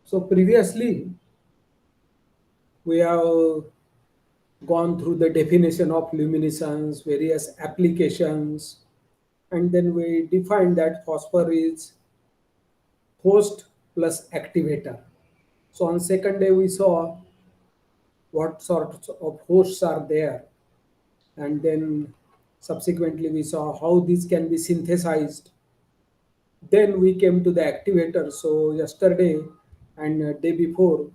So previously, we have gone through the definition of luminescence, various applications, and then we defined that phosphor is host plus activator. So on second day, we saw what sorts of hosts are there, and then subsequently we saw how these can be synthesized. Then we came to the activator. So yesterday and day before,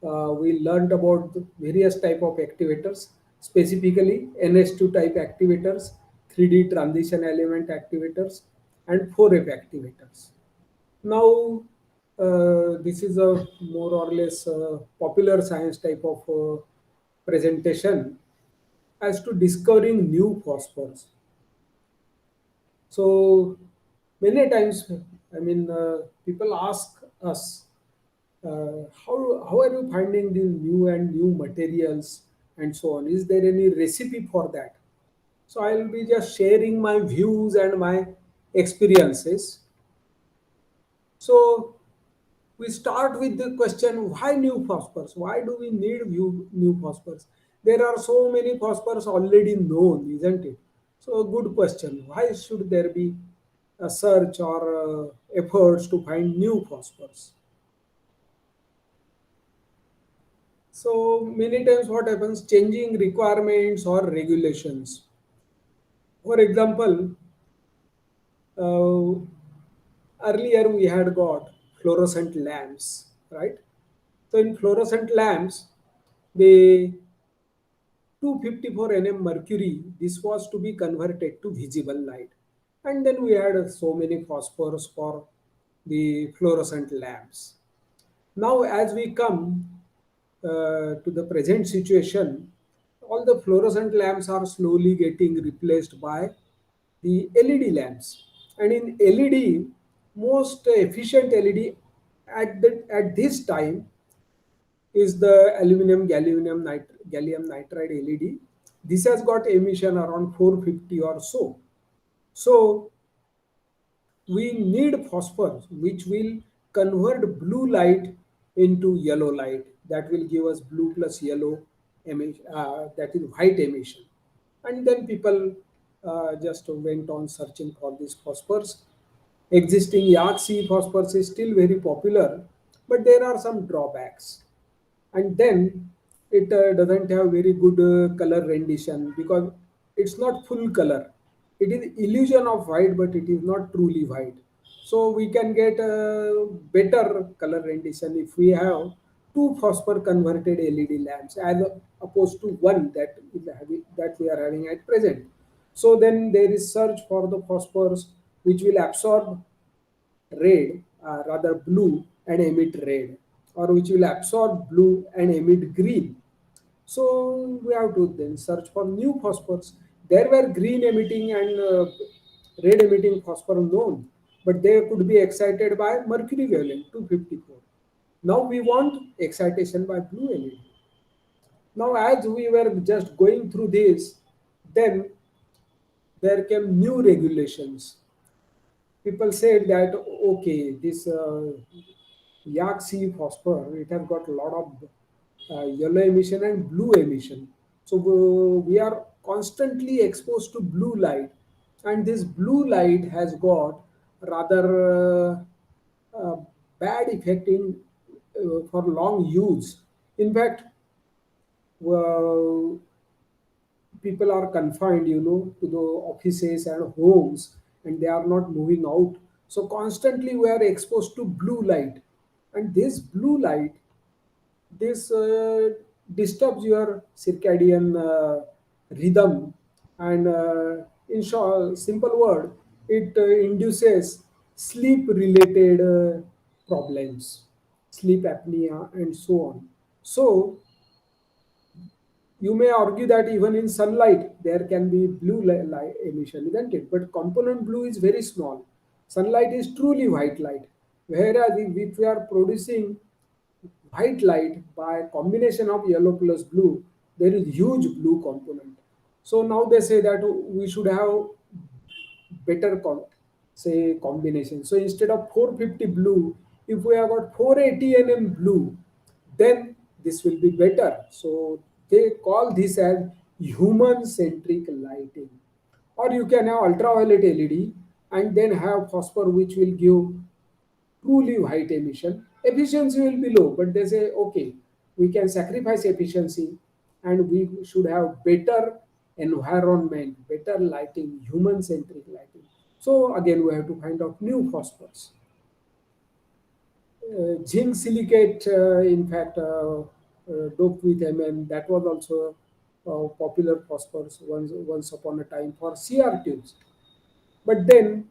we learned about the various type of activators, specifically NS2 type activators, 3D transition element activators, and 4F activators. Now, this is a more or less popular science type of presentation as to discovering new phosphors. So many times, people ask us, how are you finding these new and new materials and so on? Is there any recipe for that? So I'll be just sharing my views and my experiences. So we start with the question, why new phosphors? Why do we need new phosphors? There are so many phosphors already known, isn't it? So a good question, why should there be a search or efforts to find new phosphors? So many times what happens, changing requirements or regulations. For example, uh, earlier we had got fluorescent lamps, right? So in fluorescent lamps, the 254 nm mercury, this was to be converted to visible light. And then we had so many phosphors for the fluorescent lamps. Now, as we come to the present situation, all the fluorescent lamps are slowly getting replaced by the LED lamps. And in LED, most efficient LED at this time is the gallium nitride LED. This has got emission around 450 or so. So we need phosphorus which will convert blue light into yellow light. That will give us blue plus yellow emission, that is white emission. And then people just went on searching for these phosphors. Existing Yaxi phosphorus is still very popular, but there are some drawbacks. And then it doesn't have very good color rendition because it's not full color. It is illusion of white, but it is not truly white. So we can get a better color rendition if we have two phosphor converted LED lamps as opposed to one that we are having at present. So then there is search for the phosphors which will absorb red, rather blue, and emit red, or which will absorb blue and emit green. So we have to then search for new phosphors. There were green emitting and red emitting phosphor known, but they could be excited by mercury wavelength 254. Now we want excitation by blue LED. Now, as we were just going through this, then there came new regulations. People said that okay, this Yaxi phosphor, it has got a lot of yellow emission and blue emission. So we are constantly exposed to blue light, and this blue light has got rather bad effect in for long use. In fact, uh, people are confined, to the offices and homes, and they are not moving out. So constantly we are exposed to blue light, and this blue light, this disturbs your circadian rhythm, and in short, simple word, it induces sleep related problems, sleep apnea, and so on. So you may argue that even in sunlight there can be blue light emission, isn't it? But component blue is very small. Sunlight is truly white light. Whereas if we are producing white light by combination of yellow plus blue, there is huge blue component. So now they say that we should have better say combination. So instead of 450 blue, If we have got 480 nm blue, then this will be better. So they call this as human centric lighting. Or you can have ultraviolet LED and then have phosphor, which will give truly white emission. Efficiency will be low, but they say, okay, we can sacrifice efficiency and we should have better environment, better lighting, human centric lighting. So again, we have to find out new phosphors. Zinc silicate, in fact, doped with Mn, that was also popular phosphorus once upon a time for CR tubes. But then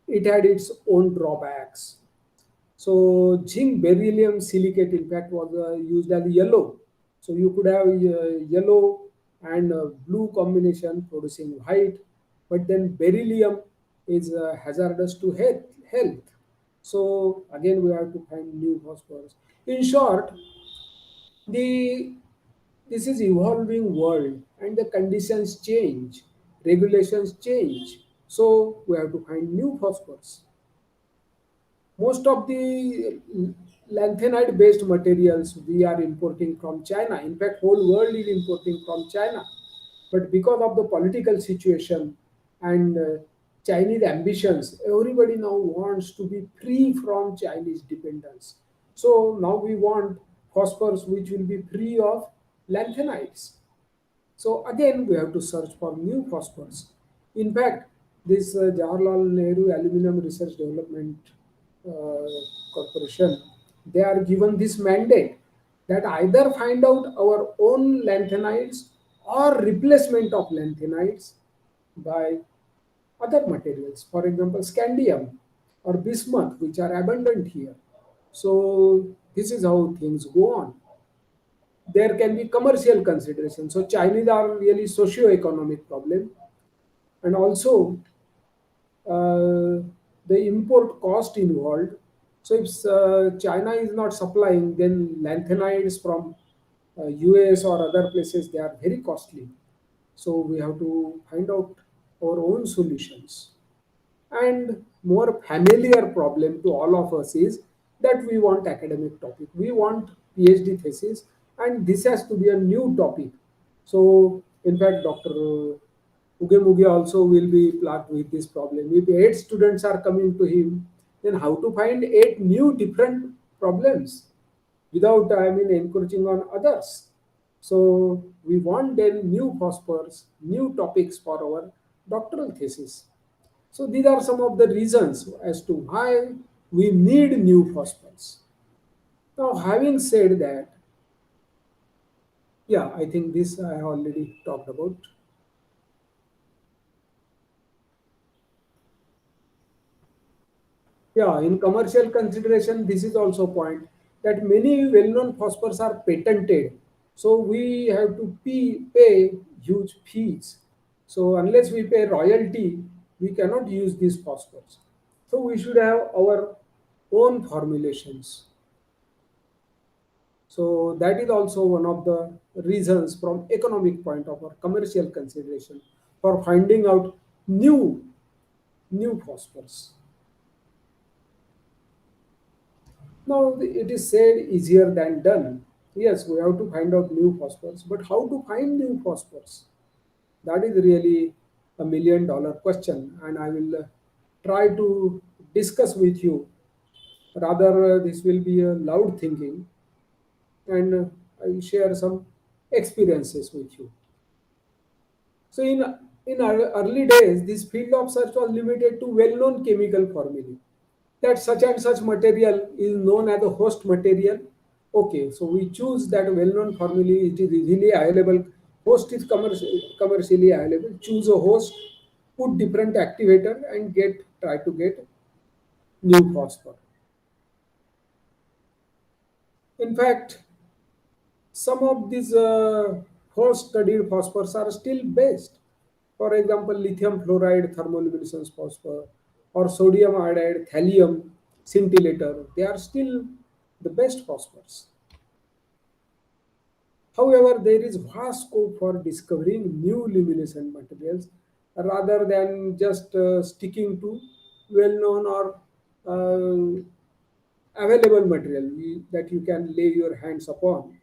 it had its own drawbacks. So zinc beryllium silicate, in fact, was used as yellow. So you could have yellow and blue combination producing white, but then beryllium is hazardous to health. So again, we have to find new phosphorus. In short, the this is evolving world and the conditions change, regulations change. So we have to find new phosphorus. Most of the lanthanide based materials we are importing from China. In fact, whole world is importing from China. But because of the political situation and Chinese ambitions, everybody now wants to be free from Chinese dependence. So now we want phosphorus which will be free of lanthanides. So again, we have to search for new phosphorus. In fact, this Jawaharlal Nehru Aluminum Research Development uh, Corporation, they are given this mandate that either find out our own lanthanides or replacement of lanthanides by other materials. For example, scandium or bismuth, which are abundant here. So this is how things go on. There can be commercial consideration. So Chinese are really socio-economic problem, and also the import cost involved. So if China is not supplying, then lanthanides from US or other places, they are very costly. So we have to find out our own solutions. And more familiar problem to all of us is that we want academic topic. We want PhD thesis, and this has to be a new topic. So, in fact, Dr. Uge Muge also will be plagued with this problem. If 8 students are coming to him, then how to find 8 new different problems without, I mean, encroaching on others. So we want then new phosphors, new topics for our doctoral thesis. So these are some of the reasons as to why we need new phosphors. Now, having said that, yeah, I think this I already talked about. Yeah, in commercial consideration, this is also a point that many well-known phosphors are patented. So we have to pay huge fees. So unless we pay royalty, we cannot use these phosphors. So we should have our own formulations. So that is also one of the reasons from economic point of or commercial consideration for finding out new new phosphors. Now it is said easier than done. Yes, we have to find out new phosphors, but how to find new phosphors? That is really a $1 million question, and I will try to discuss with you. Rather, this will be a loud thinking, and I will share some experiences with you. So in our early days, this field of search was limited to well-known chemical formulae. That such and such material is known as a host material. Okay, so we choose that well-known formula. It is easily available. Host is commercially available. Choose a host, put different activator, and try to get new phosphor. In fact, some of these host studied phosphors are still best. For example, lithium fluoride thermoluminescence phosphor or sodium iodide thallium scintillator. They are still the best phosphors. However, there is vast scope for discovering new luminescent materials rather than just sticking to well-known or uh, available material that you can lay your hands upon,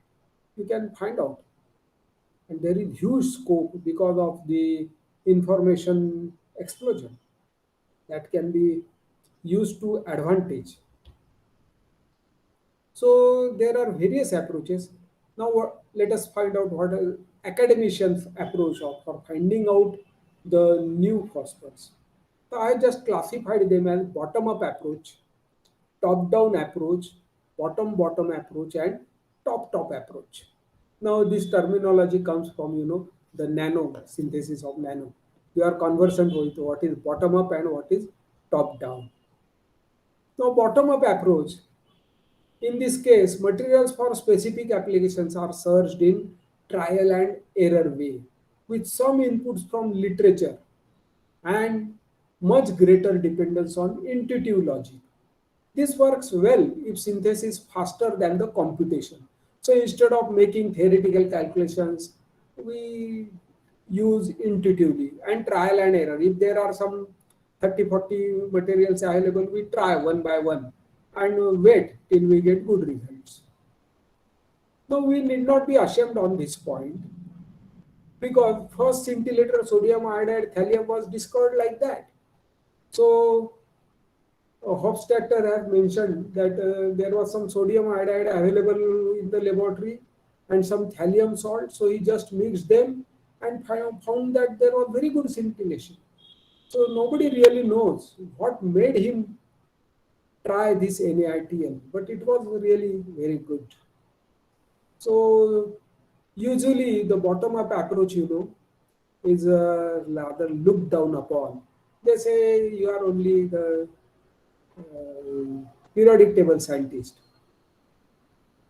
you can find out. And there is huge scope because of the information explosion that can be used to advantage. So there are various approaches. Now let us find out what a academician's approach of for finding out the new phosphors. So I just classified them as bottom-up approach, top-down approach, bottom-bottom approach, and top-top approach. Now this terminology comes from the nano synthesis of nano. You are conversant with what is bottom-up and what is top-down. Now bottom-up approach, in this case, materials for specific applications are searched in trial and error way with some inputs from literature and much greater dependence on intuitive logic. This works well if synthesis is faster than the computation. So instead of making theoretical calculations, we use intuitively and trial and error. If there are some 30, 40 materials available, we try one by one and wait till we get good results. Now we need not be ashamed on this point because first scintillator sodium iodide thallium was discovered like that. So Hofstadter has mentioned that there was some sodium iodide available in the laboratory and some thallium salt. So he just mixed them and found that there was very good scintillation. So nobody really knows what made him try this NaITL, but it was really very good. So usually the bottom-up approach, is rather looked down upon. They say you are only the periodic table scientist.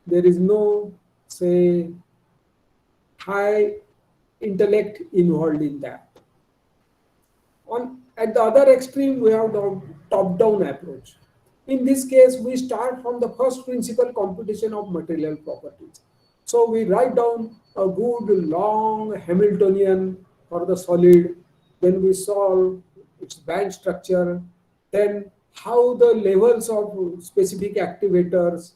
There is no, say, high intellect involved in that. At the other extreme, we have the top-down approach. In this case, we start from the first principle computation of material properties. So we write down a good long Hamiltonian for the solid, then we solve its band structure, then how the levels of specific activators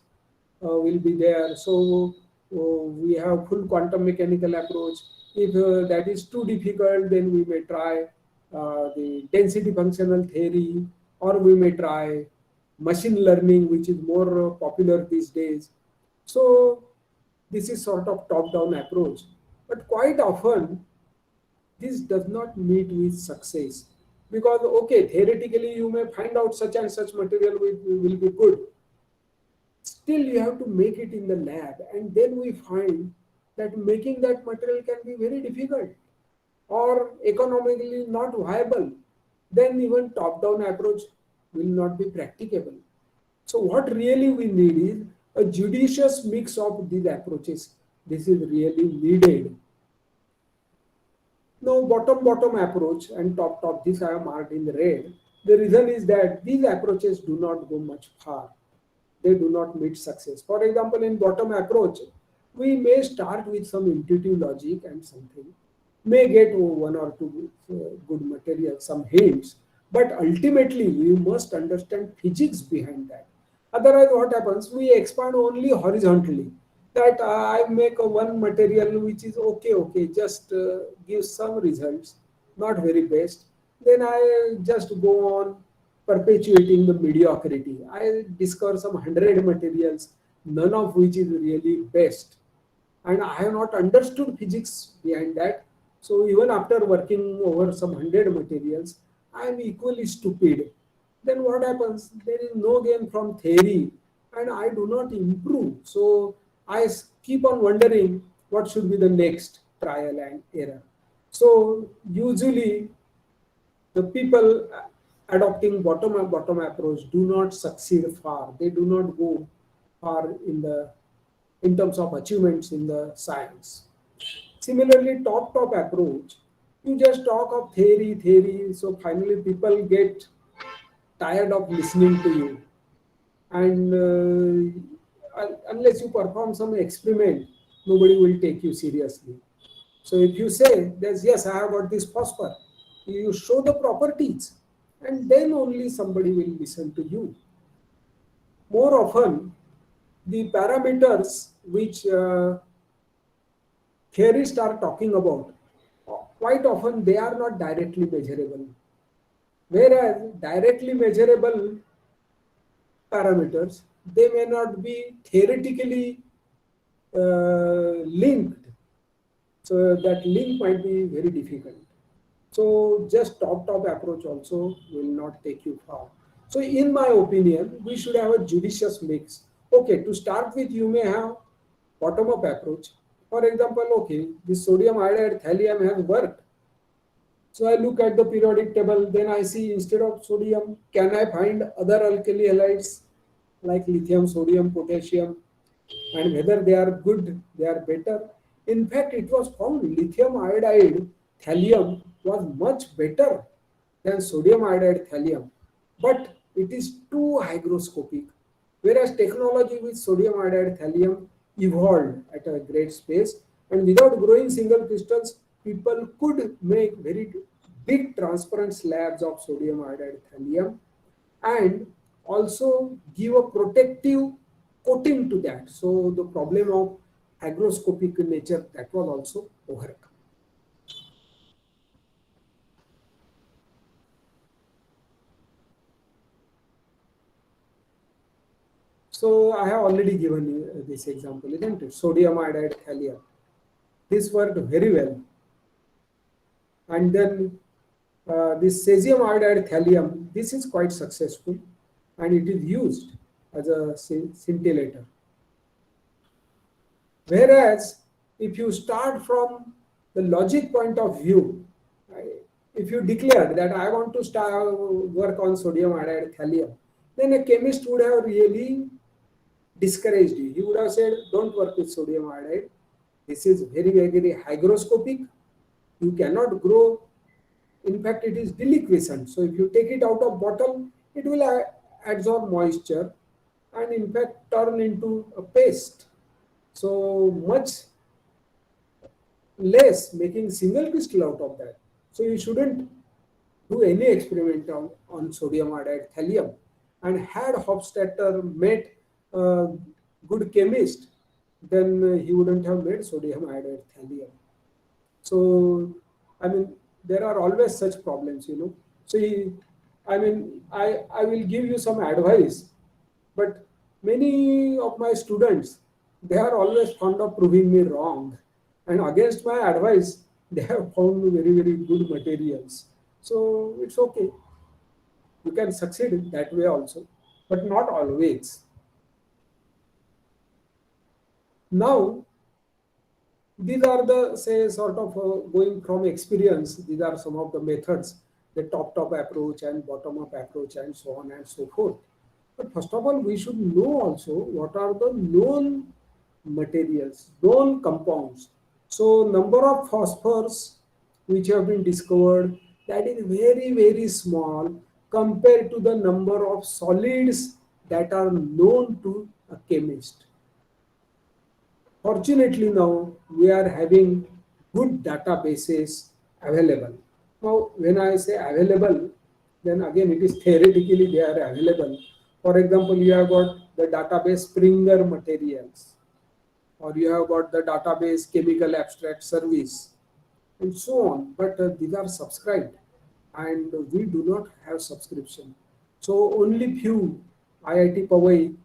will be there. So we have full quantum mechanical approach. If that is too difficult, then we may try the density functional theory, or we may try machine learning, which is more popular these days. So this is sort of top-down approach. But quite often, this does not meet with success. Because, okay, theoretically you may find out such and such material will be good. Still, you have to make it in the lab. And then we find that making that material can be very difficult or economically not viable. Then even top-down approach will not be practicable. So what really we need is a judicious mix of these approaches. This is really needed. Now, bottom approach and top, this I have marked in the red. The reason is that these approaches do not go much far. They do not meet success. For example, in bottom approach, we may start with some intuitive logic and something, may get one or two good materials, some hints, but ultimately we must understand physics behind that. Otherwise, what happens? We expand only horizontally. That I make one material which is okay, just gives some results, not very best. Then I just go on perpetuating the mediocrity. I discover some 100 materials, none of which is really best. And I have not understood physics behind that. So even after working over some 100 materials, I am equally stupid. Then what happens? There is no gain from theory and I do not improve. So I keep on wondering what should be the next trial and error. So usually the people adopting bottom approach do not succeed far. They do not go far in terms of achievements in the science. Similarly, top approach, you just talk of theory. So finally people get tired of listening to you. And unless you perform some experiment, nobody will take you seriously. So if you say, yes, I have got this phosphor, you show the properties, and then only somebody will listen to you. more often the parameters which theorists are talking about, quite often they are not directly measurable. Whereas directly measurable parameters, they may not be theoretically linked. So that link might be very difficult. So just top approach also will not take you far. So in my opinion, we should have a judicious mix. Okay, to start with, you may have bottom-up approach. For example, okay, this sodium iodide thallium has worked. So I look at the periodic table, then I see instead of sodium, can I find other alkali halides like lithium, sodium, potassium, and whether they are good, they are better. In fact, it was found lithium iodide thallium was much better than sodium iodide thallium, but it is too hygroscopic. Whereas technology with sodium iodide thallium evolved at a great pace, and without growing single crystals, people could make very big transparent slabs of sodium iodide thallium and also give a protective coating to that. So the problem of hygroscopic nature that was also overcome. So I have already given you this example, isn't it? Sodium iodide thallium. This worked very well. And then this cesium iodide thallium, this is quite successful and it is used as a scintillator. Whereas if you start from the logic point of view, if you declared that I want to start work on sodium iodide thallium, then a chemist would have really discouraged you. He would have said, don't work with sodium iodide. This is very, very, very hygroscopic. You cannot grow. In fact, it is deliquescent. So if you take it out of bottle, it will absorb moisture and in fact turn into a paste. So much less making single crystal out of that. So you shouldn't do any experiment on sodium iodide thallium. And had Hofstadter met a good chemist, then he wouldn't have made sodium iodide thallium. So, I mean, there are always such problems, you know. So, I will give you some advice, but many of my students, they are always fond of proving me wrong. And against my advice, they have found very, very good materials. So, it's okay. You can succeed in that way also, but not always. Now, these are the, say, sort of going from experience, these are some of the methods, the top approach and bottom up approach and so on and so forth. But first of all, we should know also what are the known materials, known compounds. So number of phosphors which have been discovered, that is very, very small compared to the number of solids that are known to a chemist. Fortunately, now we are having good databases available. Now, when I say available, then again it is theoretically they are available. For example, you have got the database Springer Materials, or you have got the database Chemical Abstract Service, and so on. But these are subscribed, and we do not have subscription. So only few IIT Powai,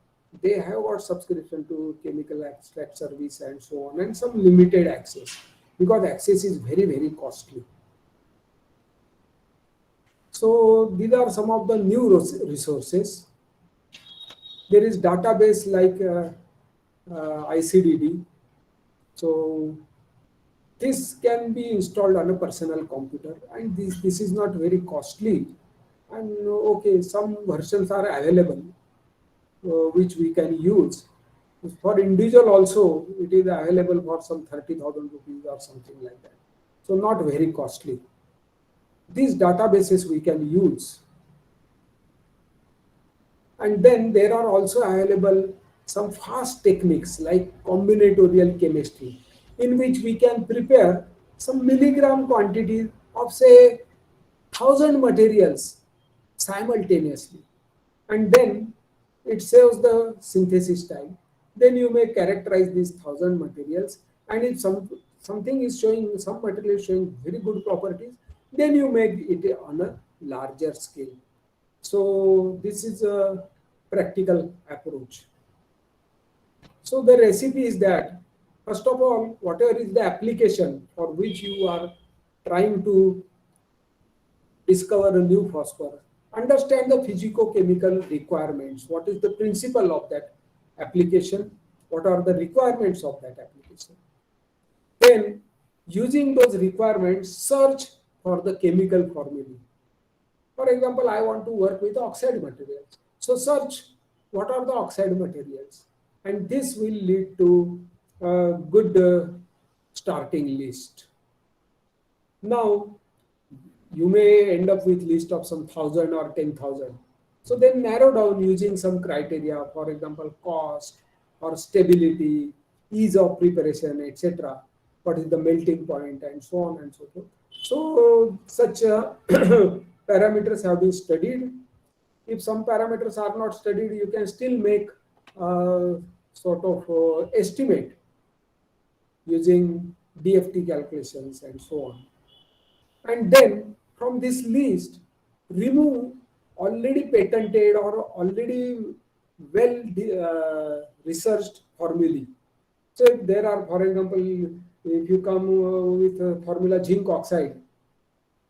they have got subscription to Chemical Abstract Service and so on, and some limited access because access is very, very costly. So these are some of the new resources. There is database like ICDD. So this can be installed on a personal computer, and this is not very costly. And okay, some versions are available which we can use. For individual also, it is available for some 30,000 rupees or something like that. So not very costly. These databases we can use. And then there are also available some fast techniques like combinatorial chemistry, in which we can prepare some milligram quantities of say 1,000 materials simultaneously. And then it saves the synthesis time. Then you may characterize these 1,000 materials, and if something is showing, some material is showing very good properties, then you make it on a larger scale. So this is a practical approach. So the recipe is that, first of all, whatever is the application for which you are trying to discover a new phosphorus, understand the physico-chemical requirements. What is the principle of that application? What are the requirements of that application? Then, using those requirements, search for the chemical formulae. For example, I want to work with oxide materials. So search what are the oxide materials, and this will lead to a good starting list. Now, you may end up with list of some 1,000 or 10,000. So then narrow down using some criteria, for example, cost or stability, ease of preparation, etc. What is the melting point, and so on and so forth. So such parameters have been studied. If some parameters are not studied, you can still make sort of estimate using DFT calculations and so on. And then from this list, remove already patented or already well researched formulae. So if there are, for example, if you come with a formula zinc oxide,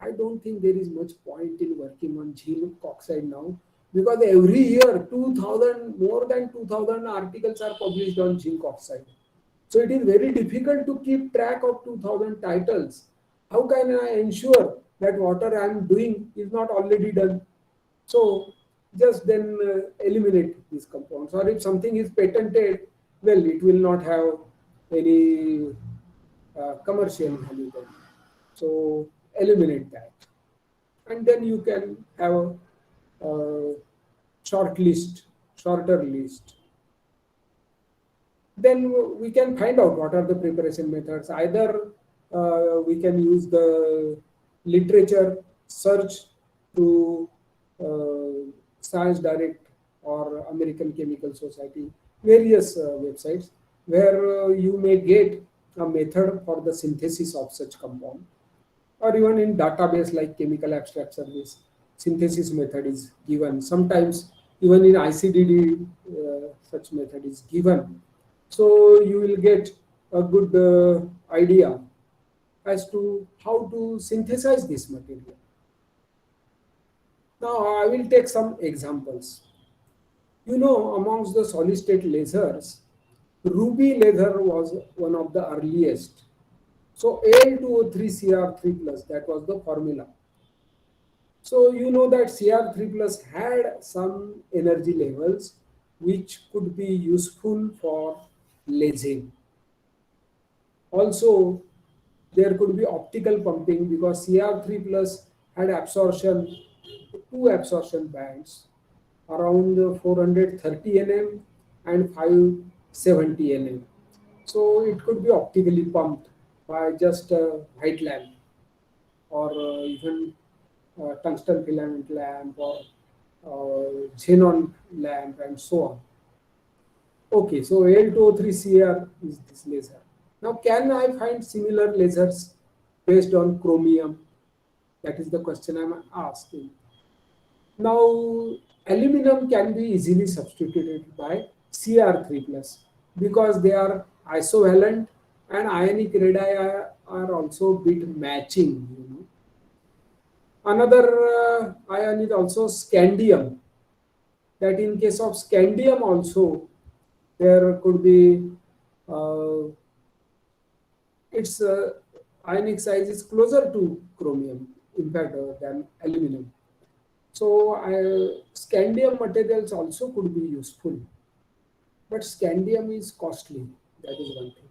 I don't think there is much point in working on zinc oxide now, because every year 2,000, more than 2,000 articles are published on zinc oxide. So it is very difficult to keep track of 2,000 titles. How can I ensure that whatever I am doing is not already done? So just then eliminate these compounds. Or if something is patented, well, it will not have any commercial value then. So eliminate that. And then you can have a short list, shorter list. Then we can find out what are the preparation methods. Either we can use the literature search through Science Direct or American Chemical Society, various websites, where you may get a method for the synthesis of such compound, or even in database like Chemical Abstract Service, synthesis method is given. Sometimes even in ICDD, such method is given. So you will get a good idea as to how to synthesize this material. Now I will take some examples. You know, amongst the solid state lasers, ruby laser was one of the earliest. So Al2O3 Cr3 plus, that was the formula. So you know that Cr3 plus had some energy levels which could be useful for lasing. Also, there could be optical pumping, because Cr3 plus had absorption, two absorption bands around 430 nm and 570 nm. So it could be optically pumped by just a white lamp, or even tungsten filament lamp, or xenon lamp, and so on. Okay, so Al2O3 Cr is this laser. Now, can I find similar lasers based on chromium? That is the question I'm asking. Now, aluminum can be easily substituted by Cr3 plus, because they are isovalent and ionic radii are also bit matching. Another ion is also scandium. That in case of scandium also, there could be its ionic size is closer to chromium, in fact, than aluminum. So scandium materials also could be useful, but scandium is costly. That is one thing.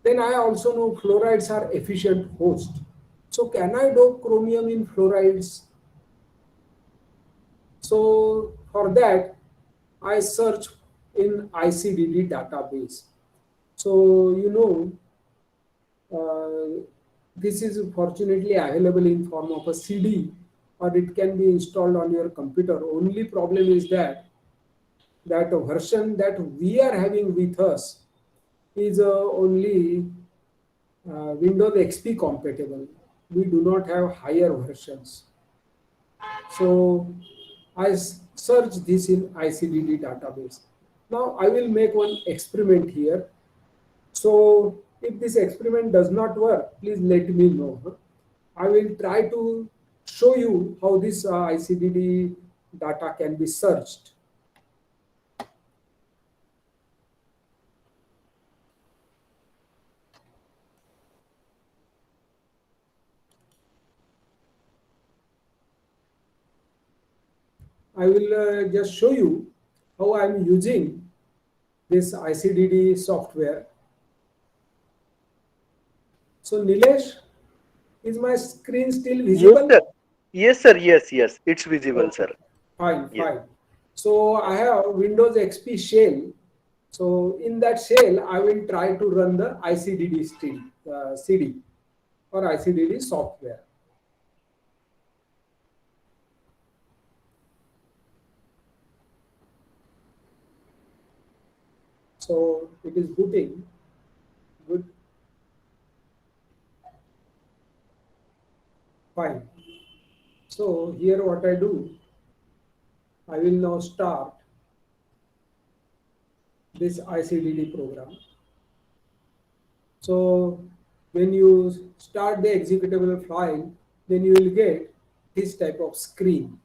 Then I also know fluorides are efficient host. So can I dope chromium in fluorides? So for that, I search in ICDD database. So this is fortunately available in form of a CD, or it can be installed on your computer. Only problem is that that version that we are having with us is only Windows XP compatible. We do not have higher versions. So I search this in ICDD database. Now I will make one experiment here. So if this experiment does not work, please let me know. I will try to show you how this ICDD data can be searched. I will just show you how I am using this ICDD software. So Nilesh, is my screen still Yes, visible? sir. Yes, sir. Yes, yes. It's visible, Okay, sir. fine, Yes. fine. So I have Windows XP shell. So in that shell, I will try to run the ICDD CD or ICDD software. So it is booting. Good, fine. So here what I do, I will now start this ICDD program. So when you start the executable file, then you will get this type of screen.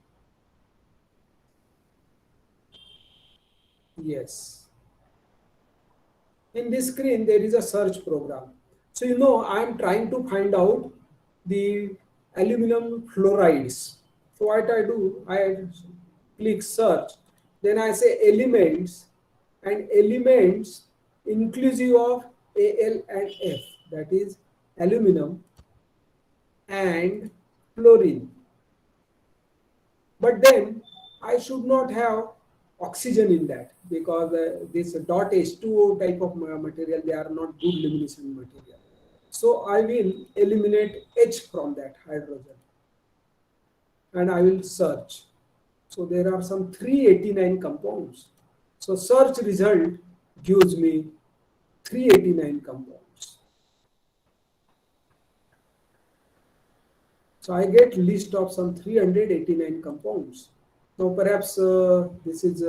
Yes. In this screen, there is a search program. So I am trying to find out the aluminum fluorides. So what I do, I click search, then I say elements, and elements inclusive of Al and F, that is aluminum and fluorine. But then I should not have oxygen in that, because this dot H2O type of material, they are not good luminescent material. So I will eliminate H from that hydrogen and I will search. So there are some 389 compounds. So search result gives me 389 compounds. So I get list of some 389 compounds. Now perhaps this is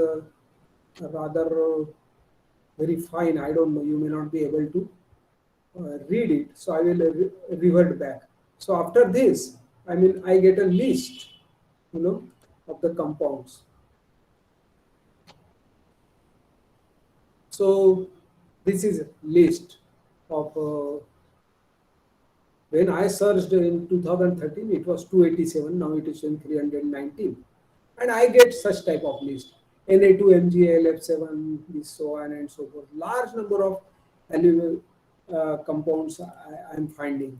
rather very fine. I don't know. You may not be able to read it. So I will revert back. So after this, I get a list, you know, of the compounds. So this is list of when I searched in 2013, it was 287. Now it is in 319, and I get such type of list. Na2MgAlF7, this so on and so forth. Large number of aluminum compounds I am finding,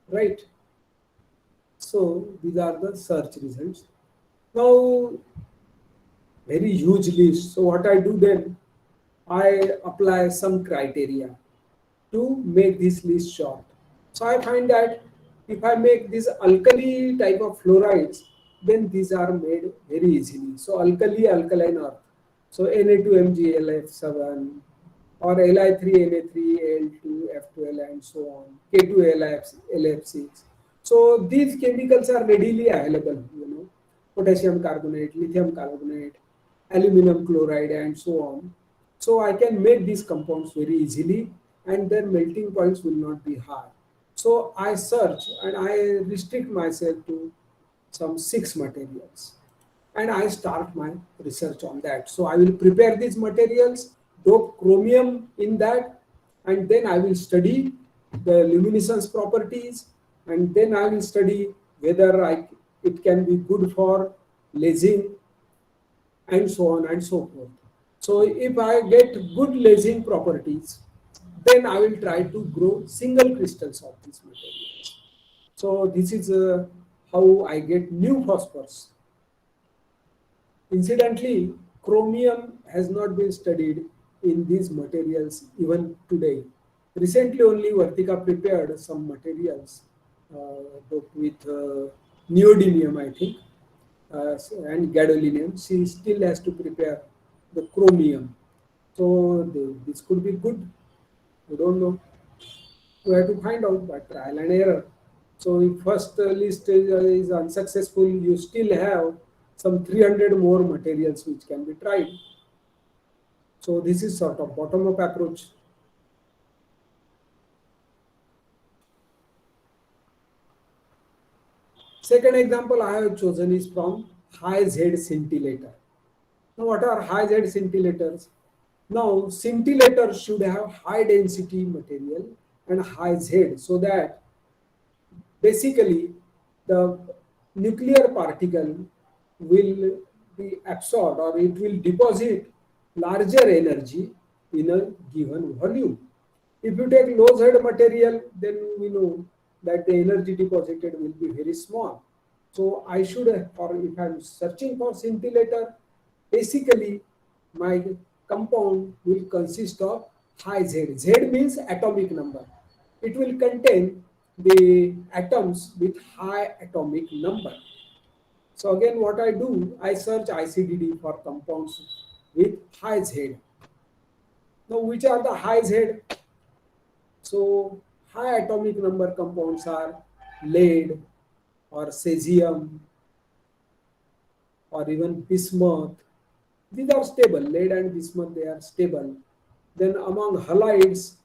right? So these are the search results. Now, very huge list. So what I do then, I apply some criteria to make this list short. So I find that if I make this alkali type of fluorides, then these are made very easily. So alkali, alkaline earth. So Na2MgLF7 or Li3Na3Al2F12 and so on, K2LF6. So these chemicals are readily available, potassium carbonate, lithium carbonate, aluminum chloride, and so on. So I can make these compounds very easily, and their melting points will not be high. So I search and I restrict myself to some six materials, and I start my research on that. So I will prepare these materials, dope chromium in that, and then I will study the luminescence properties, and then I will study whether it can be good for lasing and so on and so forth. So if I get good lasing properties, then I will try to grow single crystals of these materials. So this is how I get new phosphors. Incidentally, chromium has not been studied in these materials even today. Recently, only Vartika prepared some materials with neodymium, I think, and gadolinium. She still has to prepare the chromium. So this could be good. We don't know. We have to find out by trial and error. So if first list is unsuccessful, you still have some 300 more materials which can be tried. So this is sort of bottom-up approach. Second example I have chosen is from high Z scintillator. Now what are high Z scintillators? Now scintillators should have high density material and high Z so that basically the nuclear particle will be absorbed or it will deposit larger energy in a given volume. If you take low Z material, then we know that the energy deposited will be very small. So I should, or if I'm searching for scintillator, basically my compound will consist of high Z. Z means atomic number. It will contain the atoms with high atomic number. So again, what I do, I search ICDD for compounds with high Z. Now, which are the high Z? So, high atomic number compounds are lead or cesium or even bismuth. These are stable. Lead and bismuth, they are stable. Then among halides,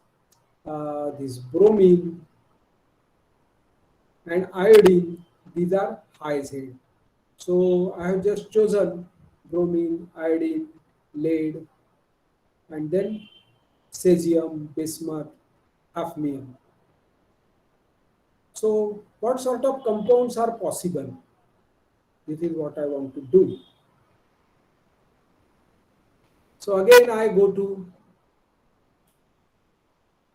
this bromine and iodine, these are high Z. So I have just chosen bromine, iodine, lead, and then cesium, bismuth, hafnium. So what sort of compounds are possible? This is what I want to do. So again, I go to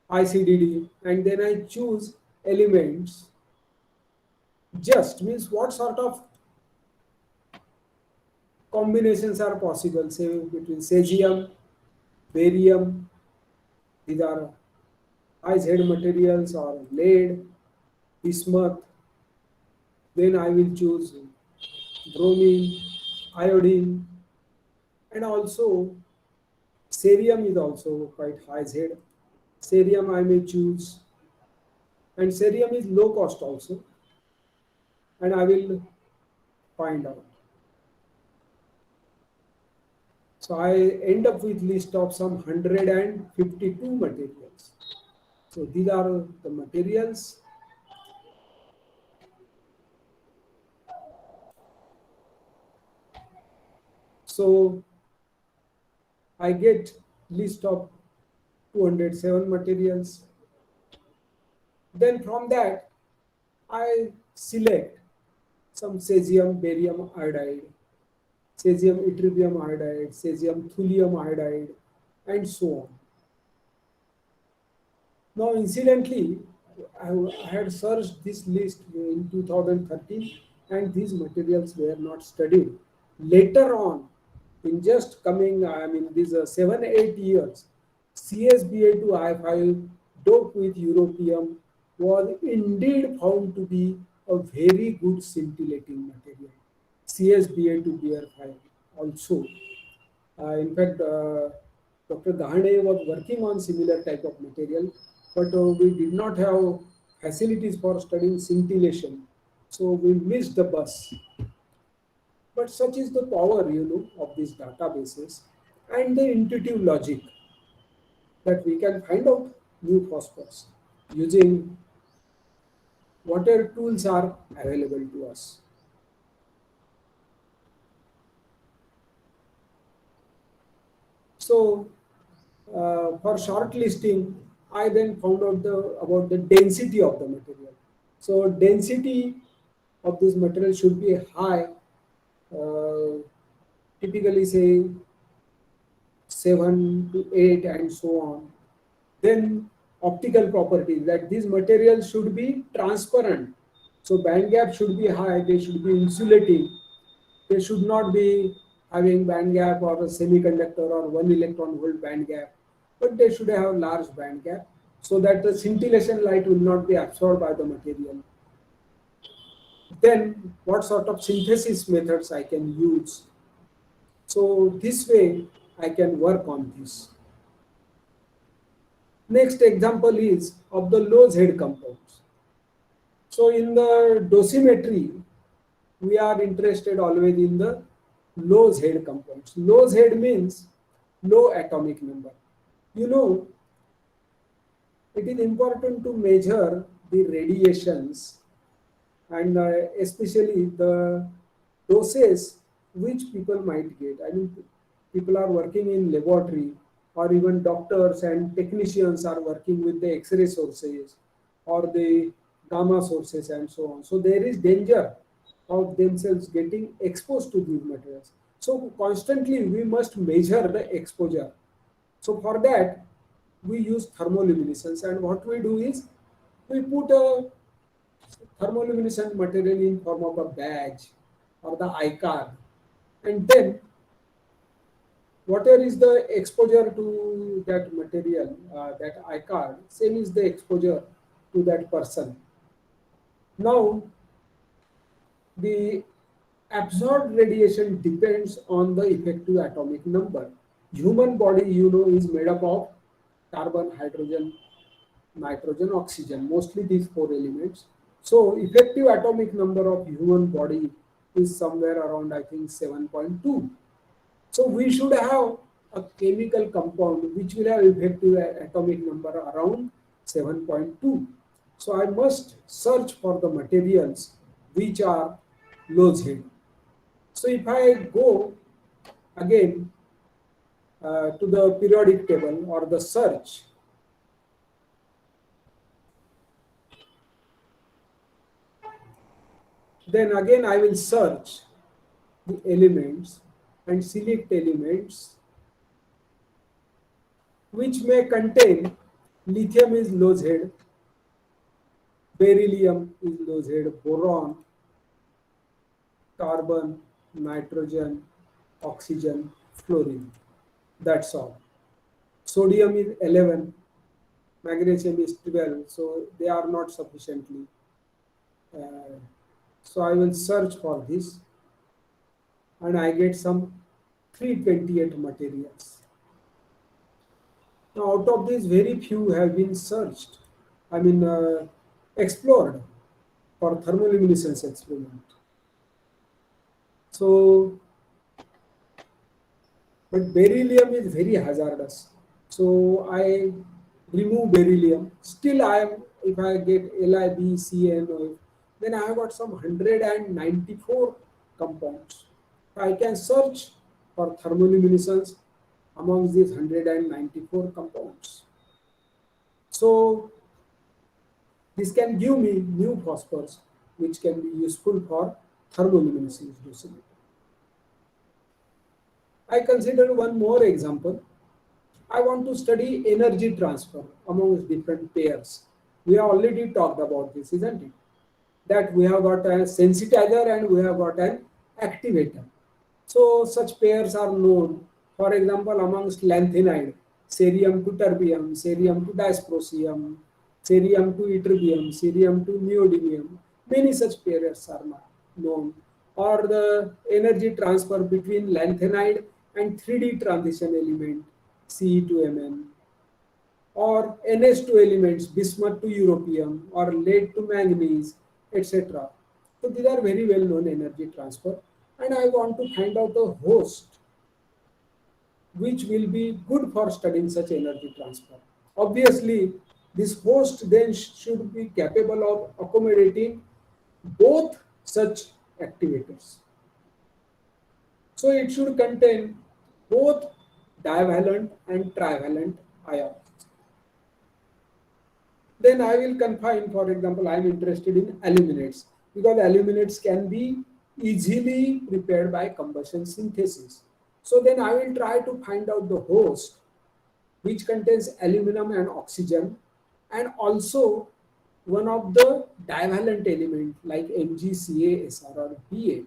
ICDD and then I choose elements. Just means what sort of combinations are possible, say between cesium, barium, these are high Z materials, or lead, bismuth. Then I will choose bromine, iodine, and also cerium is also quite high Z. Cerium I may choose, and cerium is low cost also, and I will find out. So I end up with list of some 152 materials. So these are the materials. So I get list of 207 materials. Then from that, I select some cesium barium iodide, cesium yttrium iodide, cesium thulium iodide, and so on. Now, incidentally, I had searched this list in 2013 and these materials were not studied. Later on, in just coming, I mean, these 7-8 years, CsBa2I5 doped with europium was indeed found to be a very good scintillating material. CsBa2Br5 also. In fact, Dr. Gahane was working on similar type of material, but we did not have facilities for studying scintillation, so we missed the bus. But such is the power, of these databases and the intuitive logic that we can find out new phosphors using whatever tools are available to us. So for shortlisting, I then found out about the density of the material. So density of this material should be high, typically say 7 to 8 and so on. Then optical properties, that these materials should be transparent. So band gap should be high, they should be insulating. They should not be having band gap or a semiconductor or 1 electron volt band gap, but they should have large band gap so that the scintillation light will not be absorbed by the material. Then what sort of synthesis methods I can use? So this way I can work on this. Next example is of the Lowes-Head compounds. So in the dosimetry, we are interested always in the Lowes-Head compounds. Lowes-Head means low atomic number. You know, it is important to measure the radiations and especially the doses which people might get. I mean, people are working in laboratory, or even doctors and technicians are working with the X-ray sources or the gamma sources and so on. So there is danger of themselves getting exposed to these materials. So constantly we must measure the exposure. So for that we use thermoluminescence, and what we do is we put a thermoluminescent material in form of a badge or the iCard, and then whatever is the exposure to that material, that iCard, same is the exposure to that person. Now, the absorbed radiation depends on the effective atomic number. Human body, you know, is made up of carbon, hydrogen, nitrogen, oxygen, mostly these four elements. So effective atomic number of human body is somewhere around, I think, 7.2. So we should have a chemical compound which will have effective atomic number around 7.2. So I must search for the materials which are Lowes-Head. So if I go again to the periodic table or the search, then again I will search the elements and select elements which may contain lithium is Lowes-Head, beryllium is Lowes-Head, boron, carbon, nitrogen, oxygen, fluorine. That's all. Sodium is 11, magnesium is 12, so they are not sufficiently. Uh, so I will search for this and I get some 328 materials. Now, out of these, very few have been searched, I mean, explored for thermoluminescence experiment. So, but beryllium is very hazardous. So I remove beryllium. Still, I am, if I get LiBCN, then I have got some 194 compounds. I can search for thermoluminescence among these 194 compounds. So this can give me new phosphors which can be useful for thermoluminescence dosimetry. I consider one more example. I want to study energy transfer among different pairs. We have already talked about this, isn't it? That we have got a sensitizer and we have got an activator. So such pairs are known. For example, amongst lanthanide, cerium to terbium, cerium to dysprosium, cerium to ytterbium, cerium to neodymium. Many such pairs are known. Or the energy transfer between lanthanide and 3D transition element, Ce to Mn, or NH2 elements, bismuth to europium, or lead to manganese, etc. So these are very well known energy transfer, and I want to find out a host which will be good for studying such energy transfer. Obviously, this host then should be capable of accommodating both such activators. So it should contain both divalent and trivalent ions. Then I will confine, for example, I am interested in aluminates because aluminates can be easily prepared by combustion synthesis. So then I will try to find out the host which contains aluminum and oxygen, and also one of the divalent element like MgCaSr or Ba,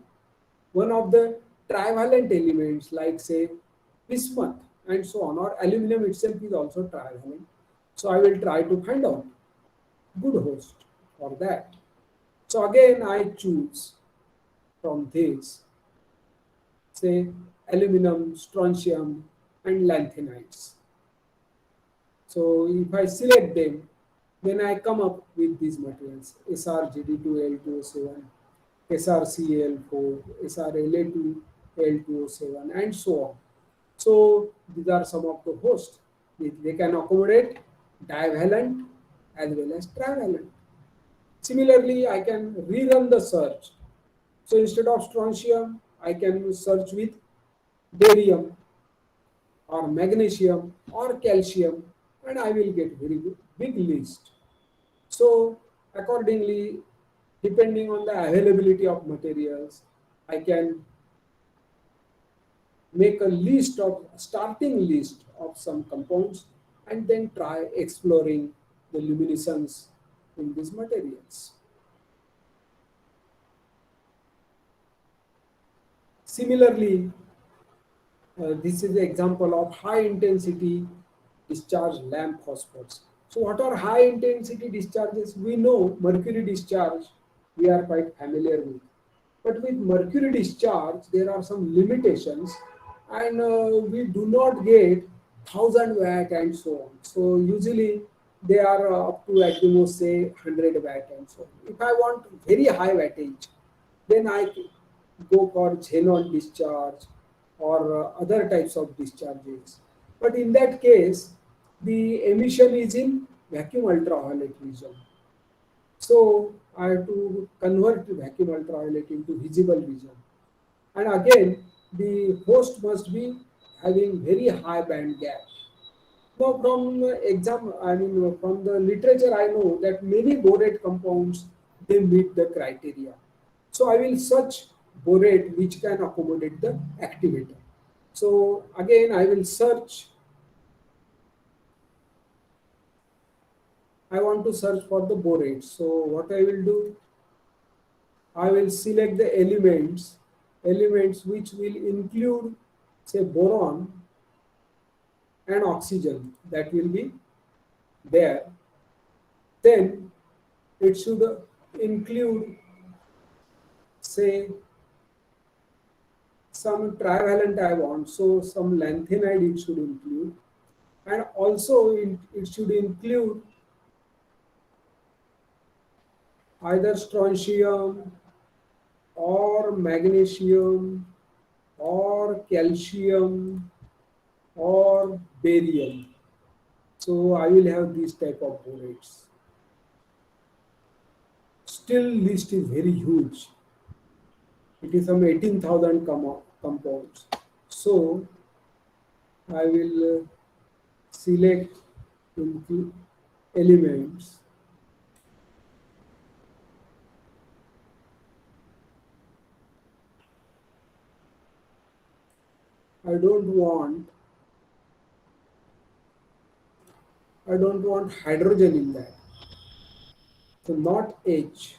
one of the trivalent elements like say bismuth and so on, or aluminum itself is also trivalent. So I will try to find out good host for that. So again I choose from this, say aluminum, strontium, and lanthanides. So if I select them, then I come up with these materials: SrGd2L2O7, SrCl4, SrLa2L2O7, and so on. So these are some of the hosts. They can accommodate divalent as well as trivalent. Similarly, I can rerun the search. So instead of strontium, I can search with barium or magnesium or calcium, and I will get very big list. So accordingly, depending on the availability of materials, I can make a list of starting list of some compounds and then try exploring the luminescence in these materials. Similarly, this is the example of high intensity discharge lamp phosphors. So what are high intensity discharges? We know mercury discharge, we are quite familiar with. But with mercury discharge, there are some limitations, and we do not get 1000 watt and so on. So usually they are up to at the most say 100 watt and so on. If I want very high wattage, then I go for xenon discharge or other types of discharges. But in that case, the emission is in vacuum ultraviolet region. So I have to convert the vacuum ultraviolet into visible region. And again, the host must be having very high band gap. Now, from from the literature, I know that many borate compounds they meet the criteria. So I will search borate which can accommodate the activator. So again, I will search. I want to search for the borate. So what I will do, I will select the elements which will include, say, boron and oxygen that will be there. Then it should include, say, some trivalent I want, so some lanthanide it should include, and also it should include either strontium or magnesium or calcium or barium. So I will have these type of borates. Still list is very huge. It is some 18,000 compounds. So I will select into elements. I don't want hydrogen in that. So not H.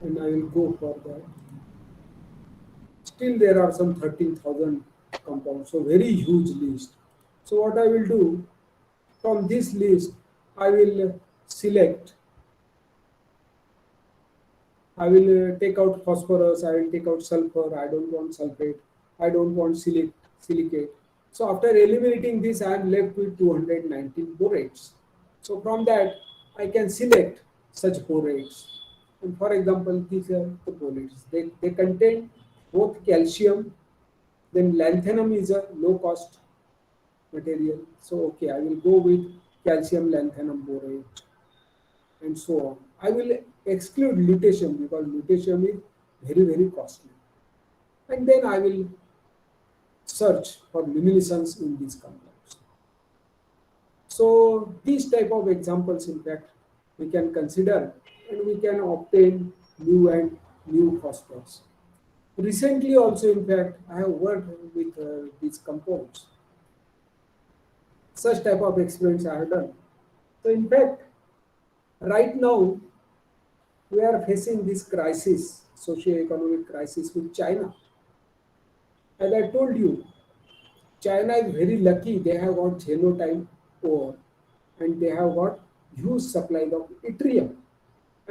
And I will go for that. Still there are some 13,000 compounds, so very huge list. So what I will do, from this list, I will select, I will take out phosphorus, I will take out sulfur, I don't want sulfate, I don't want silicate. So after eliminating this, I am left with 219 borates. So from that, I can select such borates. And for example, these are the borates. They contain both calcium, then lanthanum is a low cost material. So okay, I will go with calcium lanthanum borate and so on. I will exclude lutetium because lutetium is very costly. And then I will search for luminescence in these compounds. So these type of examples, in fact, we can consider and we can obtain new and new phosphors. Recently also, in fact, I have worked with these compounds. Such type of experiments I have done. So in fact, right now, we are facing this crisis, socio-economic crisis with China. As I told you, China is very lucky. They have got genotype ore and they have got huge supply of yttrium.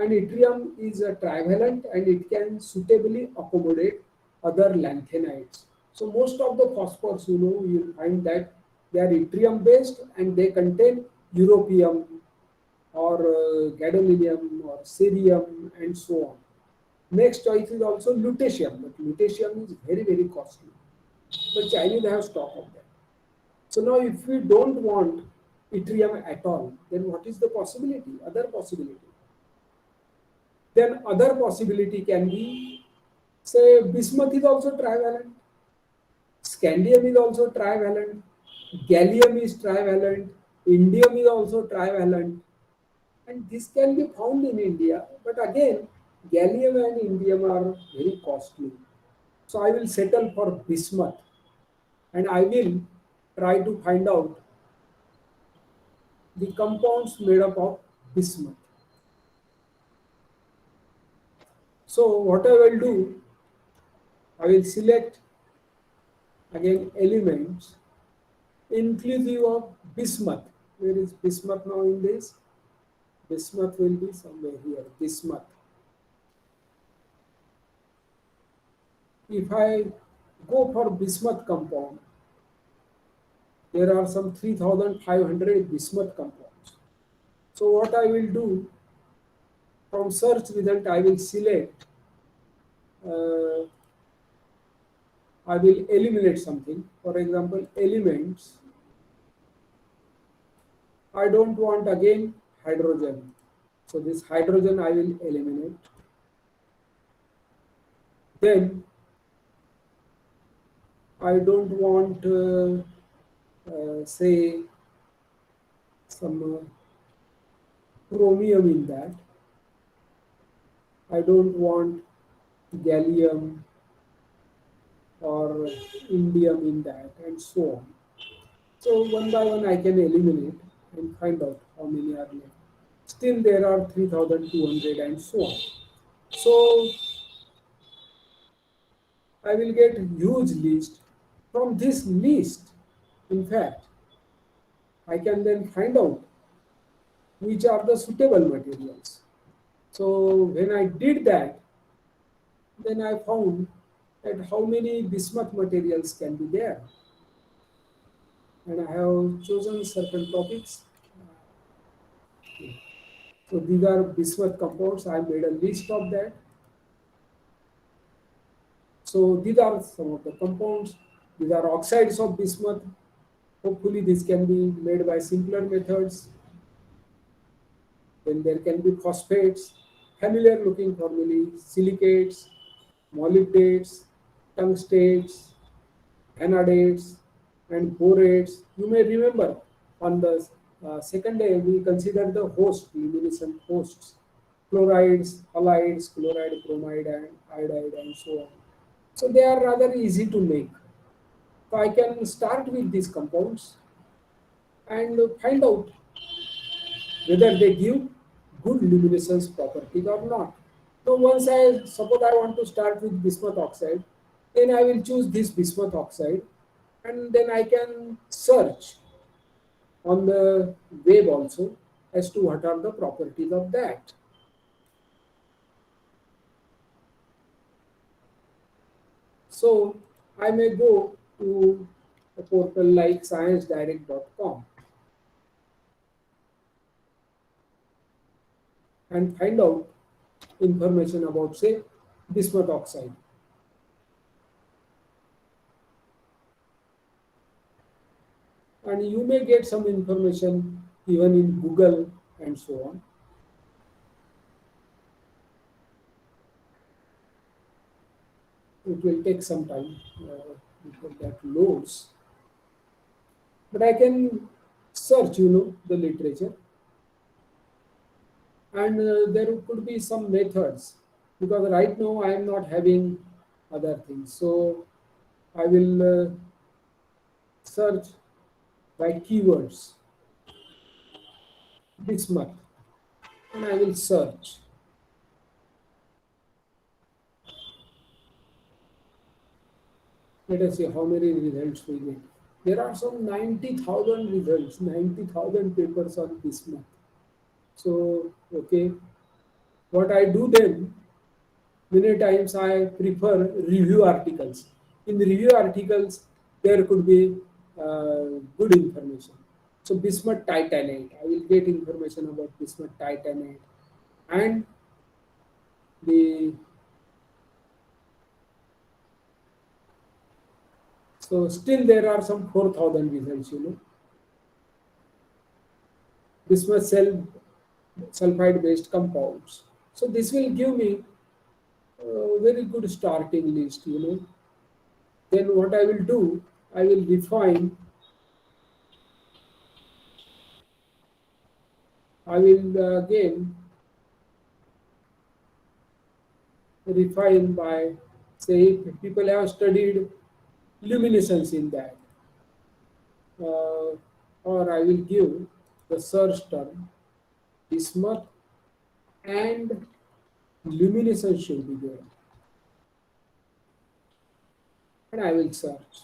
And yttrium is a trivalent and it can suitably accommodate other lanthanides. So most of the phosphors, you'll find that they are yttrium based and they contain europium or gadolinium or cerium and so on. Next choice is also lutetium, but lutetium is very, very costly. But Chinese have stock of that. So now if we don't want yttrium at all, then what is the possibility? Other possibility. Then other possibility can be, say, bismuth is also trivalent, scandium is also trivalent, gallium is trivalent, indium is also trivalent, and this can be found in India. But again, gallium and indium are very costly. So I will settle for bismuth, and I will try to find out the compounds made up of bismuth. So what I will do, I will select again elements inclusive of bismuth. Where is bismuth now in this? Bismuth will be somewhere here. Bismuth. If I go for bismuth compound, there are some 3,500 bismuth compounds. So what I will do, from search result I will select, I will eliminate something. For example, elements. I don't want again hydrogen. So this hydrogen I will eliminate. Then I don't want, say, some chromium in that. I don't want gallium or indium in that, and so on. So one by one I can eliminate and find out how many are left. Still there are 3,200 and so on. So I will get huge list. From this list, in fact, I can then find out which are the suitable materials. So when I did that, then I found that how many bismuth materials can be there. And I have chosen certain topics. So these are bismuth compounds. I made a list of that. So these are some of the compounds. These are oxides of bismuth. Hopefully this can be made by simpler methods. Then there can be phosphates, familiar looking formulae, silicates, molybdates, tungstates, anodides, and borates. You may remember on the second day we considered the host, luminescent hosts, chlorides, halides, chloride, bromide, and iodide, and so on. So they are rather easy to make. So I can start with these compounds and find out whether they give good luminescence properties or not. So once I suppose I want to start with bismuth oxide, then I will choose this bismuth oxide and then I can search on the web also as to what are the properties of that. So I may go to a portal like sciencedirect.com and find out information about, say, bismuth oxide. And you may get some information even in Google and so on. It will take some time before that loads. But I can search, the literature. And there could be some methods because right now I am not having other things. So I will search by keywords bismuth and I will search. Let us see how many results we get. There are some 90,000 results, 90,000 papers on bismuth. So, okay. What I do then, many times I prefer review articles. In the review articles, there could be good information. So bismuth titanate, I will get information about bismuth titanate and the so still there are some 4,000 results, bismuth sulfide based compounds. So this will give me a very good starting list. Then what I will do, I will refine, I will again refine by, say, if people have studied luminescence in that, uh, or I will give the search term bismuth and luminescence should be there, and I will search.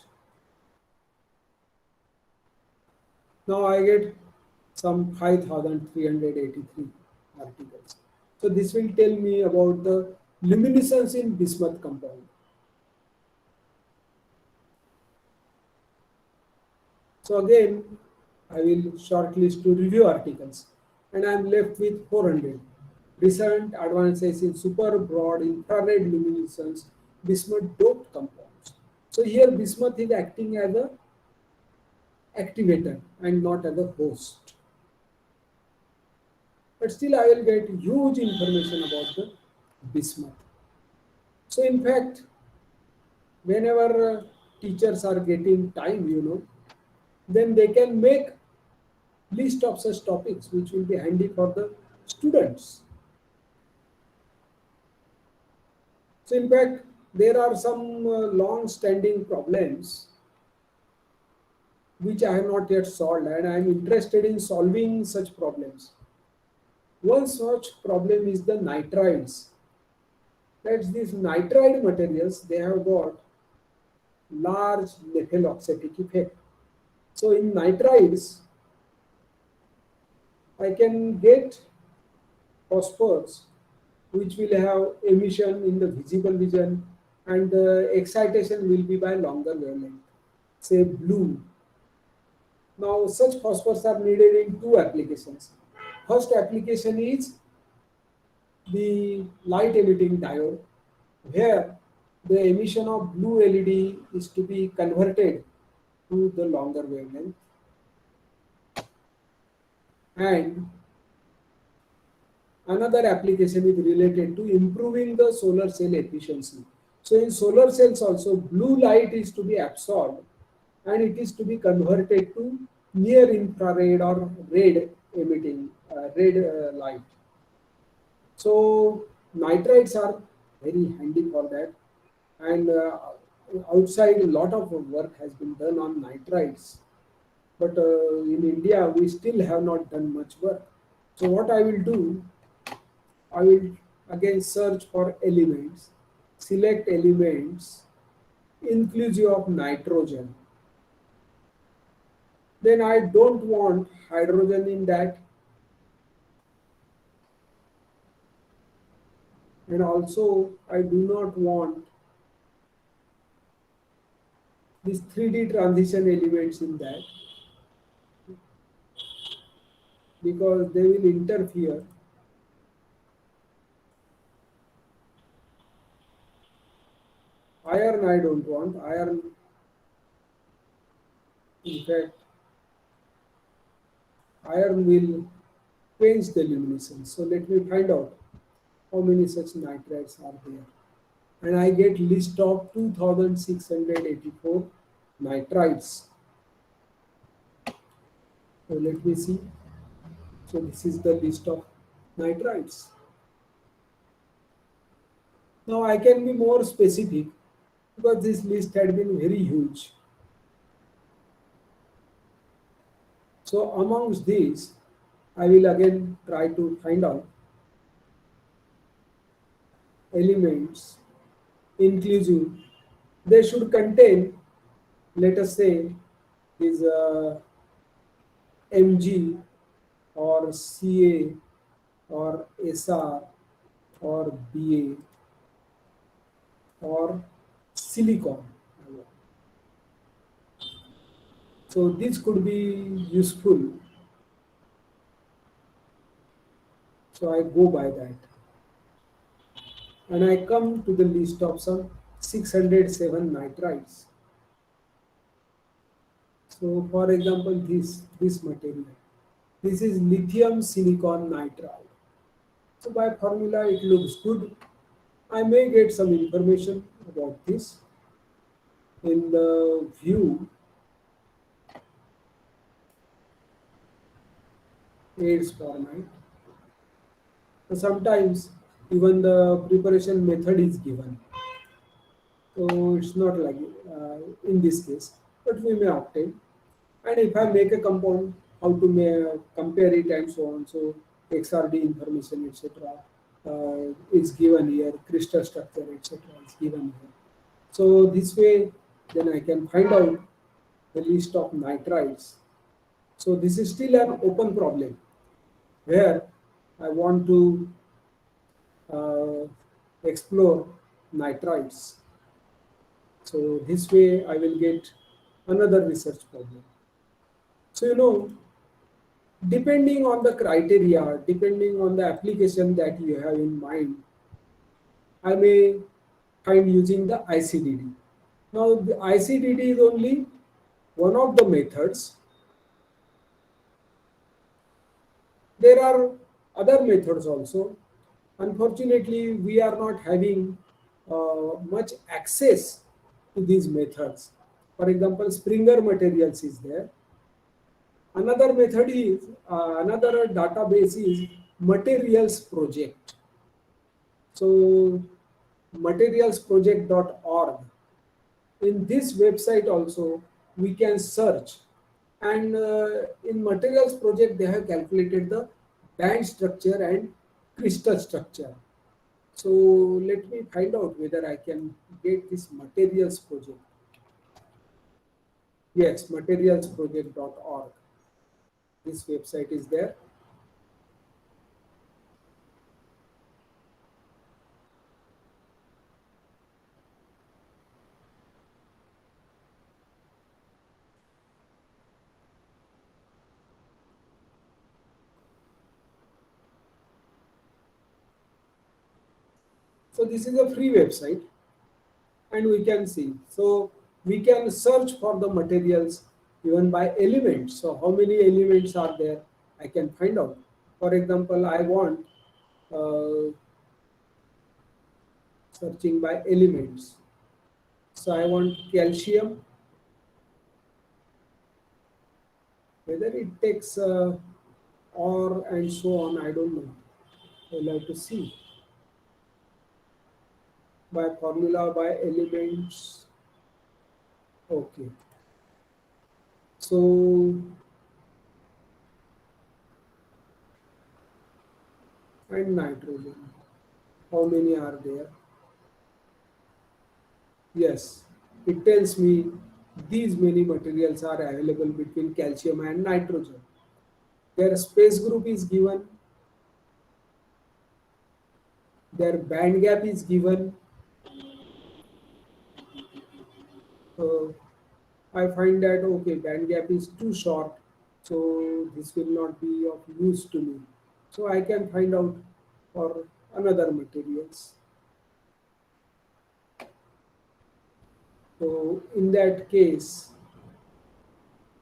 Now I get some 5,383 articles. So this will tell me about the luminescence in bismuth compound. So again, I will shortlist to review articles, and I am left with 400. Recent advances in super broad infrared luminescence bismuth doped compounds. So here bismuth is acting as a activator and not as a host. But still I will get huge information about the bismuth. So in fact, whenever teachers are getting time, then they can make list of such topics which will be handy for the students. So in fact, there are some long-standing problems which I have not yet solved, and I am interested in solving such problems. One such problem is the nitrides. That's these nitride materials, they have got large methyl-oxatic effect. So in nitrides, I can get phosphors which will have emission in the visible vision, and the excitation will be by longer wavelength, say blue. Now such phosphors are needed in two applications. First application is the light emitting diode, where the emission of blue LED is to be converted to the longer wavelength, and another application is related to improving the solar cell efficiency. So in solar cells also, blue light is to be absorbed and it is to be converted to near infrared or red light. So nitrides are very handy for that, and outside a lot of work has been done on nitrides, but in India we still have not done much work. So what I will do, I will again search for elements, select elements inclusive of nitrogen. Then I don't want hydrogen in that, and also I do not want these 3D transition elements in that, because they will interfere. Iron I don't want. Iron, in fact, iron will change the luminescence. So let me find out how many such nitrides are there. And I get list of 2,684 nitrides. So let me see. So this is the list of nitrides. Now I can be more specific because this list had been very huge. So amongst these, I will again try to find out elements inclusive. They should contain, let us say, is Mg or Ca or Sr or Ba or silicon. So this could be useful. So I go by that. And I come to the list of some 607 nitrides. So for example, this material. This is lithium silicon nitride. So by formula it looks good. I may get some information about this in the view aids format. So sometimes even the preparation method is given. So it's not like in this case, but we may obtain. And if I make a compound, how to compare it and so on. So XRD information, etc. Is given here, crystal structure, etc. is given here. So this way, then I can find out the list of nitrides. So this is still an open problem where I want to uh, explore nitrides. So this way I will get another research problem. So depending on the criteria, depending on the application that you have in mind, I may find using the ICDD. Now the ICDD is only one of the methods. There are other methods also. Unfortunately, we are not having much access to these methods. For example, Springer materials is there. Another method is, another database is materials project. So materialsproject.org. In this website also we can search, and in materials project they have calculated the band structure and crystal structure. So let me find out whether I can get this materials project. Yes, materialsproject.org. This website is there. So this is a free website and we can see. So we can search for the materials even by elements. So how many elements are there? I can find out. For example, I want searching by elements. So I want calcium. Whether it takes or and so on, I don't know. I'll have to see. By formula, by elements. Okay. So and nitrogen. How many are there? Yes, it tells me these many materials are available between calcium and nitrogen. Their space group is given, their band gap is given. I find that okay, band gap is too short, so this will not be of use to me. So I can find out for another materials. So in that case,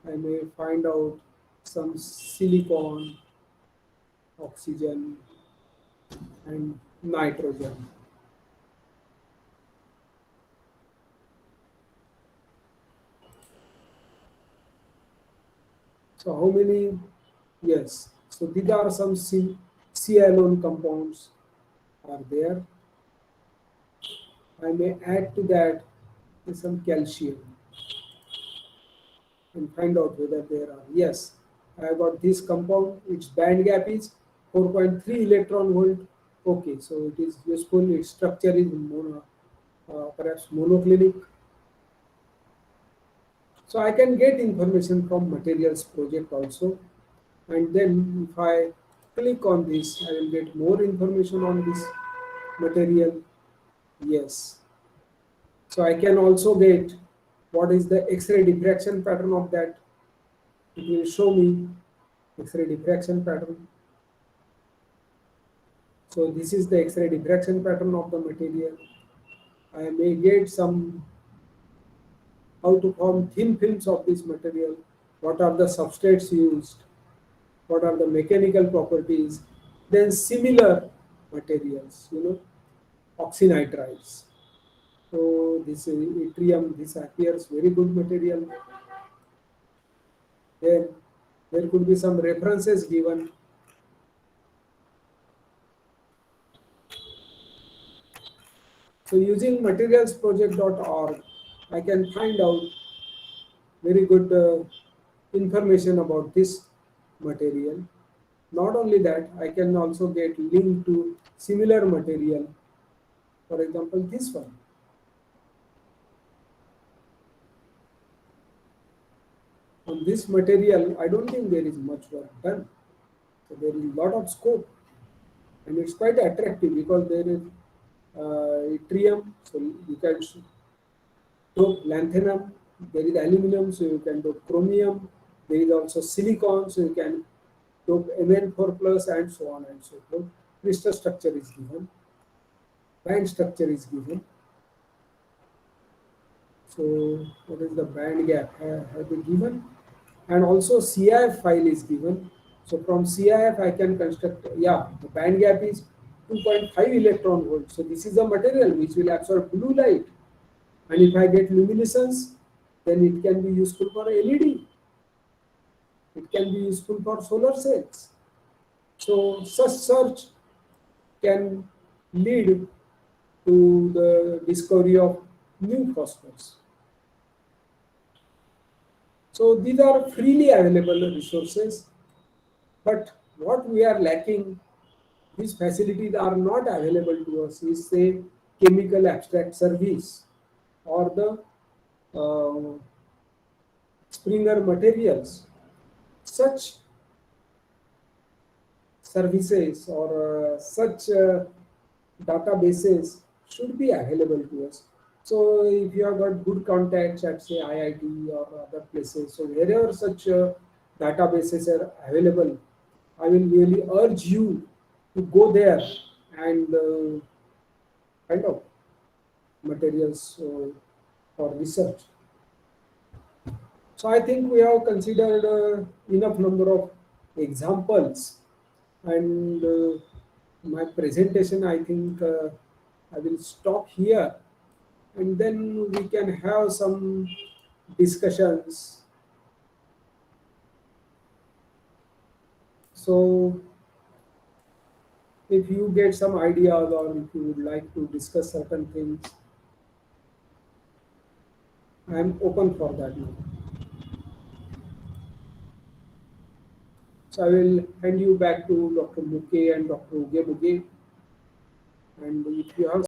I may find out some silicon, oxygen, and nitrogen. So how many? Yes. So these are some C alone compounds are there. I may add to that some calcium and find out whether there are. Yes, I have got this compound. Its band gap is 4.3 electron volt. Okay, so it is useful. Its structure is perhaps monoclinic. So I can get information from materials project also, and then if I click on this, I will get more information on this. material? Yes. So I can also get what is the X-ray diffraction pattern of that. It will show me X-ray diffraction pattern. So this is the X-ray diffraction pattern of the material. I may get some how to form thin films of this material, what are the substrates used, what are the mechanical properties, then similar materials, oxynitrides. So this yttrium, this appears very good material. Then there could be some references given. So using materialsproject.org, I can find out very good information about this material. Not only that, I can also get link to similar material. For example, this one. On this material, I don't think there is much work done. So there is a lot of scope, and it's quite attractive because there is yttrium, so you can dope lanthanum. There is aluminum, so you can dope chromium. There is also silicon, so you can dope Mn4 plus, and so on and so forth. Crystal structure is given, band structure is given. So what is the band gap have they given? And also CIF file is given. So from CIF I can construct, the band gap is 2.5 electron volt. So this is a material which will absorb blue light. And if I get luminescence, then it can be useful for LED. It can be useful for solar cells. So such search can lead to the discovery of new phosphors. So these are freely available resources, but what we are lacking, these facilities are not available to us, is say chemical abstract service or the Springer materials. Such services or such databases should be available to us. So if you have got good contacts at say IIT or other places, so wherever such databases are available, I will really urge you to go there and find out materials for research. So I think we have considered enough number of examples, and my presentation, I think I will stop here, and then we can have some discussions. So if you get some ideas or if you would like to discuss certain things, I am open for that now. So I will hand you back to Dr. Muke and Dr. Uge Muge, and if you have